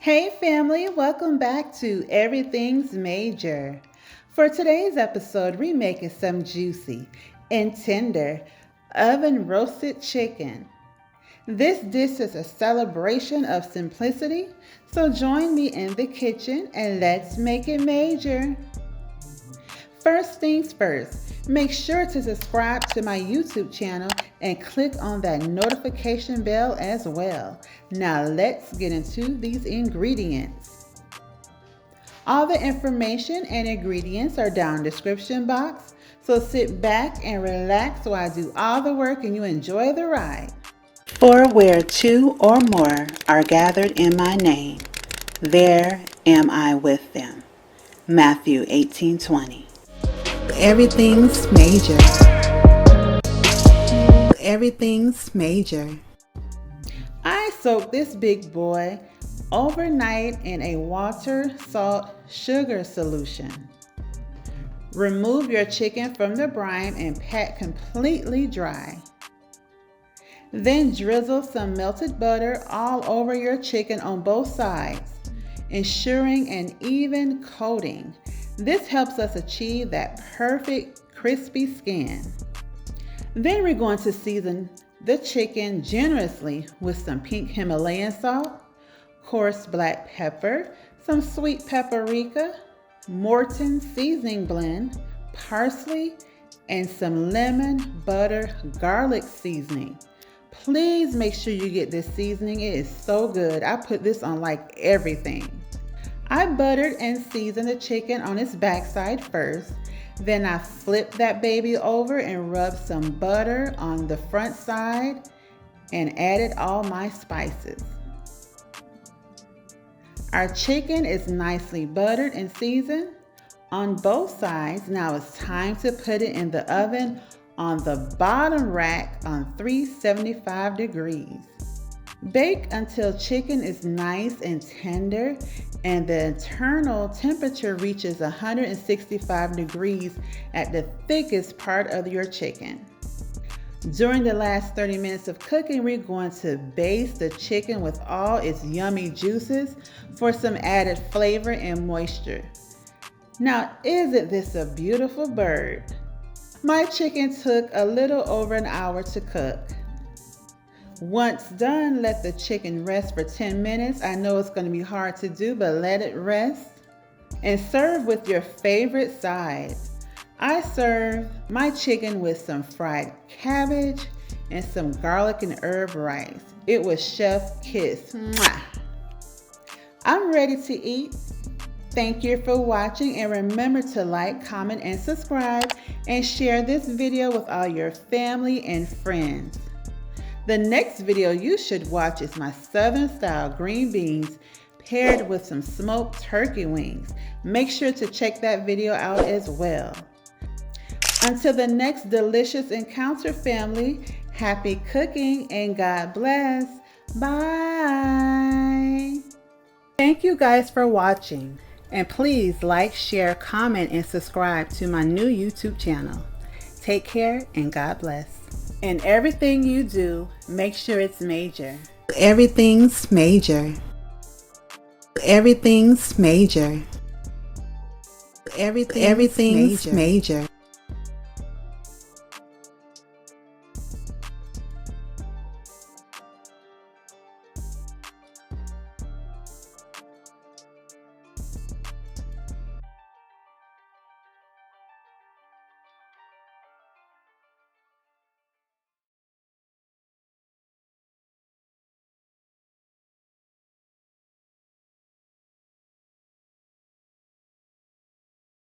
Hey family, welcome back to Everything's Major. For today's episode, we're making some juicy and tender oven roasted chicken. This dish is a celebration of simplicity, so join me in the kitchen and let's make it major. First things first, make sure to subscribe to my YouTube channel and click on that notification bell as well. Now let's get into these ingredients. All the information and ingredients are down in the description box, so sit back and relax while I do all the work and you enjoy the ride. For where two or more are gathered in my name, there am I with them. Matthew 18:20. Everything's major. Everything's major. I soaked this big boy overnight in a water, salt, sugar solution. Remove your chicken from the brine and pat completely dry. Then drizzle some melted butter all over your chicken on both sides, ensuring an even coating. This helps us achieve that perfect crispy skin. Then we're going to season the chicken generously with some pink Himalayan salt, coarse black pepper, some sweet paprika, Morton seasoning blend, parsley, and some lemon, butter, garlic seasoning. Please make sure you get this seasoning. It is so good. I put this on like everything. I buttered and seasoned the chicken on its backside first. Then I flipped that baby over and rubbed some butter on the front side and added all my spices. Our chicken is nicely buttered and seasoned on both sides. Now it's time to put it in the oven on the bottom rack on 375 degrees. Bake until chicken is nice and tender and the internal temperature reaches 165 degrees at the thickest part of your chicken. During the last 30 minutes of cooking, we're going to baste the chicken with all its yummy juices for some added flavor and moisture. Now, isn't this a beautiful bird? My chicken took a little over an hour to cook. Once done, let the chicken rest for 10 minutes. I know it's going to be hard to do, but let it rest. And serve with your favorite sides. I served my chicken with some fried cabbage and some garlic and herb rice. It was chef kiss. Mwah! I'm ready to eat. Thank you for watching and remember to like, comment, and subscribe and share this video with all your family and friends. The next video you should watch is my Southern style green beans paired with some smoked turkey wings. Make sure to check that video out as well. Until the next delicious encounter, family, happy cooking and God bless. Bye. Thank you guys for watching. And please like, share, comment, and subscribe to my new YouTube channel. Take care and God bless. In everything you do, make sure it's major. Everything's major. Everything's major. Everything's major.